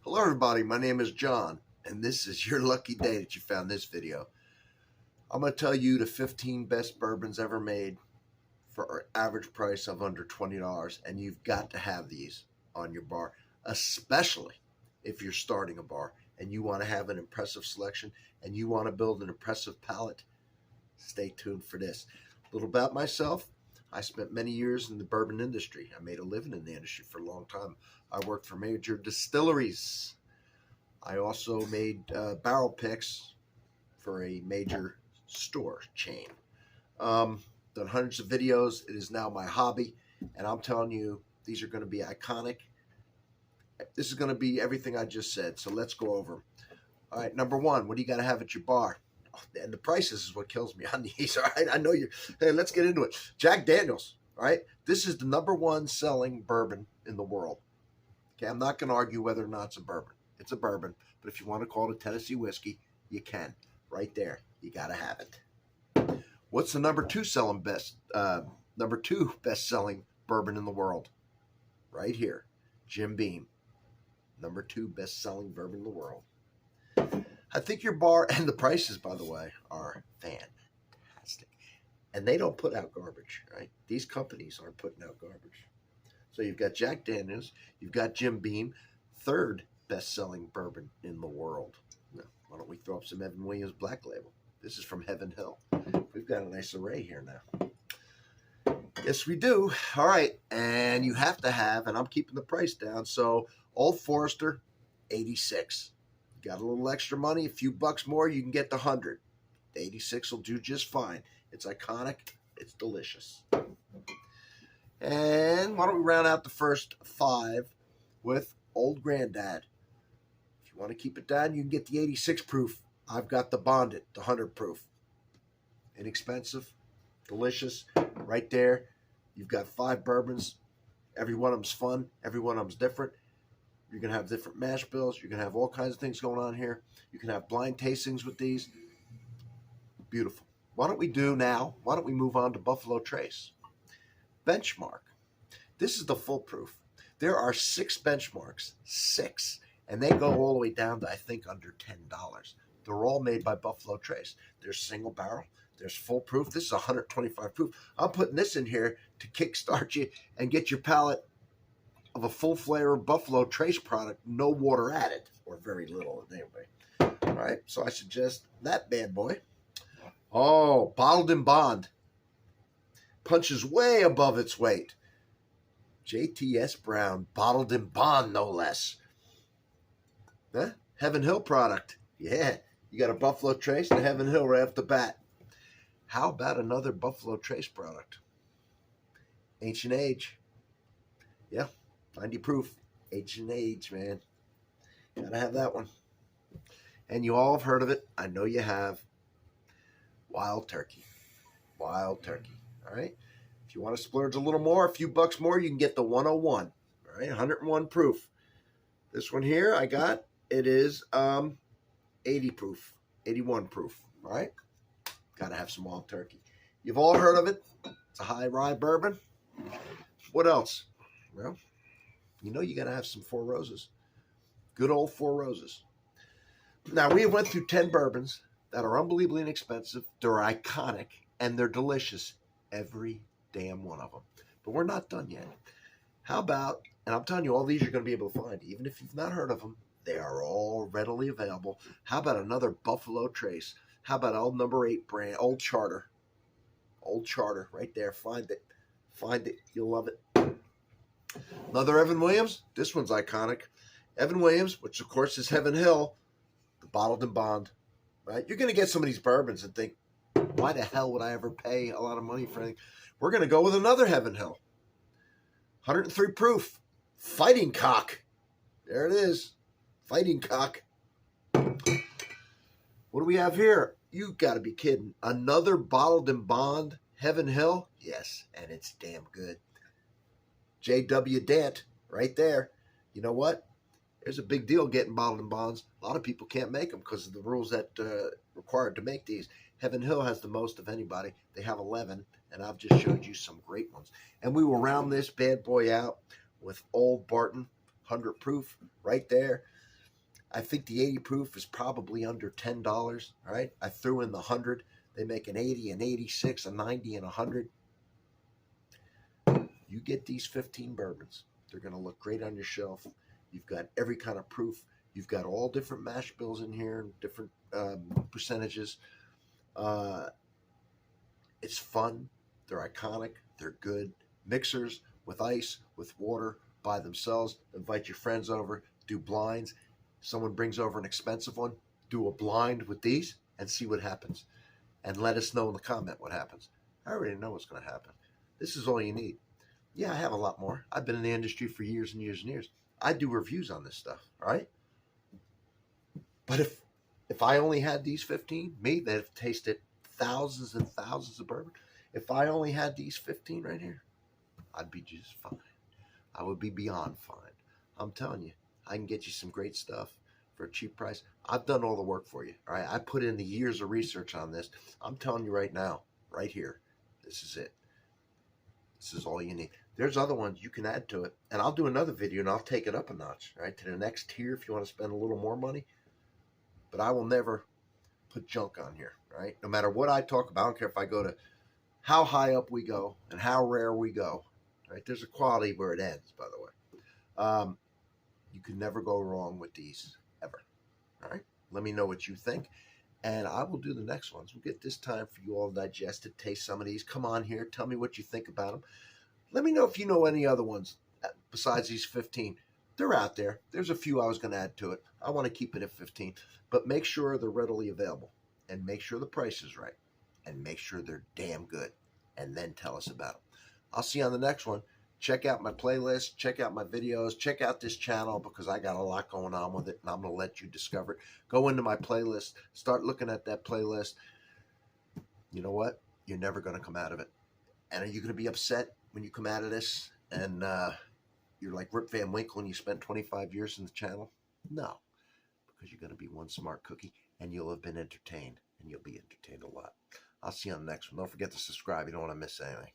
Hello everybody, my name is John, and this is your lucky day that you found this video. I'm going to tell you the 15 best bourbons ever made for an average price of under $20, and you've got to have these on your bar, especially if you're starting a bar and you want to have an impressive selection and you want to build an impressive palate. Stay tuned for this. A little about myself. I spent many years in the bourbon industry. I made a living in the industry for a long time. I worked for major distilleries. I also made barrel picks for a major store chain. Done hundreds of videos. It is now my hobby, and I'm telling you, these are going to be iconic. This is going to be everything I just said, so let's go over them. All right, number one, what do you got to have at your bar? And the prices is what kills me on these. All right, I know you. Hey, let's get into it. Jack Daniels. All right, this is the number one selling bourbon in the world. Okay, I'm not going to argue whether or not it's a bourbon. It's a bourbon, but if you want to call it a Tennessee whiskey, you can. Right there, you got to have it. What's the number two best selling bourbon in the world? Right here, Jim Beam. Number two best selling bourbon in the world. I think your bar, and the prices, by the way, are fantastic. And they don't put out garbage, right? These companies aren't putting out garbage. So you've got Jack Daniels, you've got Jim Beam, third best-selling bourbon in the world. Now, why don't we throw up some Evan Williams Black Label? This is from Heaven Hill. We've got a nice array here now. Yes, we do. All right, and you have to have, and I'm keeping the price down, so Old Forester, 86. Got a little extra money, a few bucks more, you can get the 100. 86 will do just fine. It's iconic. It's delicious. And why don't we round out the first five with Old Granddad. If you want to keep it down, you can get the 86 proof. I've got the Bonded, the 100 proof. Inexpensive, delicious, right there. You've got 5 bourbons. Every one of them's fun. Every one of them's different. You're going to have different mash bills. You're going to have all kinds of things going on here. You can have blind tastings with these. Beautiful. Why don't we move on to Buffalo Trace? Benchmark. This is the full proof. There are 6 benchmarks. 6. And they go all the way down to, I think, under $10. They're all made by Buffalo Trace. There's single barrel. There's full proof. This is 125 proof. I'm putting this in here to kickstart you and get your palate of a full flavor Buffalo Trace product, no water added, or very little anyway. All right, so I suggest that bad boy. Oh, bottled in bond. Punches way above its weight. JTS Brown, bottled in bond, no less. Huh? Heaven Hill product. Yeah, you got a Buffalo Trace and a Heaven Hill right off the bat. How about another Buffalo Trace product? Ancient Age. Yeah. 90 proof, Ancient Age, man. Gotta have that one. And you all have heard of it. I know you have. Wild Turkey. Wild Turkey. All right. If you want to splurge a little more, a few bucks more, you can get the 101. All right. 101 proof. This one here I got, it is 80 proof, 81 proof. All right. Gotta have some Wild Turkey. You've all heard of it. It's a high rye bourbon. What else? Well, you know you got to have some Four Roses. Good old Four Roses. Now, we went through 10 bourbons that are unbelievably inexpensive. They're iconic, and they're delicious. Every damn one of them. But we're not done yet. How about, and I'm telling you, all these you're going to be able to find. Even if you've not heard of them, they are all readily available. How about another Buffalo Trace? How about old number 8 brand, Old Charter? Old Charter, right there. Find it. Find it. You'll love it. Another Evan Williams. This one's iconic. Evan Williams, which of course is Heaven Hill, the bottled in bond. Right? You're going to get some of these bourbons and think, why the hell would I ever pay a lot of money for anything? We're going to go with another Heaven Hill. 103 proof. Fighting Cock. There it is. Fighting Cock. What do we have here? You got to be kidding. Another bottled in bond Heaven Hill? Yes, and it's damn good. J.W. Dant, right there. You know what? There's a big deal getting bottled in bonds. A lot of people can't make them because of the rules that required to make these. Heaven Hill has the most of anybody. They have 11, and I've just showed you some great ones. And we will round this bad boy out with Old Barton, 100 proof, right there. I think the 80 proof is probably under $10. All right. I threw in the 100. They make an 80, an 86, a 90, and a 100. You get these 15 bourbons. They're going to look great on your shelf. You've got every kind of proof. You've got all different mash bills in here, different percentages. It's fun. They're iconic. They're good. Mixers with ice, with water, by themselves. Invite your friends over. Do blinds. Someone brings over an expensive one. Do a blind with these and see what happens. And let us know in the comment what happens. I already know what's going to happen. This is all you need. Yeah, I have a lot more. I've been in the industry for years and years and years. I do reviews on this stuff, all right? But if I only had these 15, me that have tasted thousands and thousands of bourbon, if I only had these 15 right here, I'd be just fine. I would be beyond fine. I'm telling you, I can get you some great stuff for a cheap price. I've done all the work for you, all right? I put in the years of research on this. I'm telling you right now, right here, this is it. This is all you need. There's other ones you can add to it. And I'll do another video and I'll take it up a notch, right, to the next tier if you want to spend a little more money. But I will never put junk on here, right? No matter what I talk about, I don't care if I go to how high up we go and how rare we go, right? There's a quality where it ends, by the way. You can never go wrong with these, ever, all right? Let me know what you think. And I will do the next ones. We'll get this time for you all to digest it, taste some of these. Come on here. Tell me what you think about them. Let me know if you know any other ones besides these 15. They're out there. There's a few I was going to add to it. I want to keep it at 15. But make sure they're readily available. And make sure the price is right. And make sure they're damn good. And then tell us about them. I'll see you on the next one. Check out my playlist. Check out my videos. Check out this channel because I got a lot going on with it. And I'm going to let you discover it. Go into my playlist. Start looking at that playlist. You know what? You're never going to come out of it. And are you going to be upset when you come out of this and you're like Rip Van Winkle and you spent 25 years in the channel? No. Because you're going to be one smart cookie and you'll have been entertained. And you'll be entertained a lot. I'll see you on the next one. Don't forget to subscribe. You don't want to miss anything.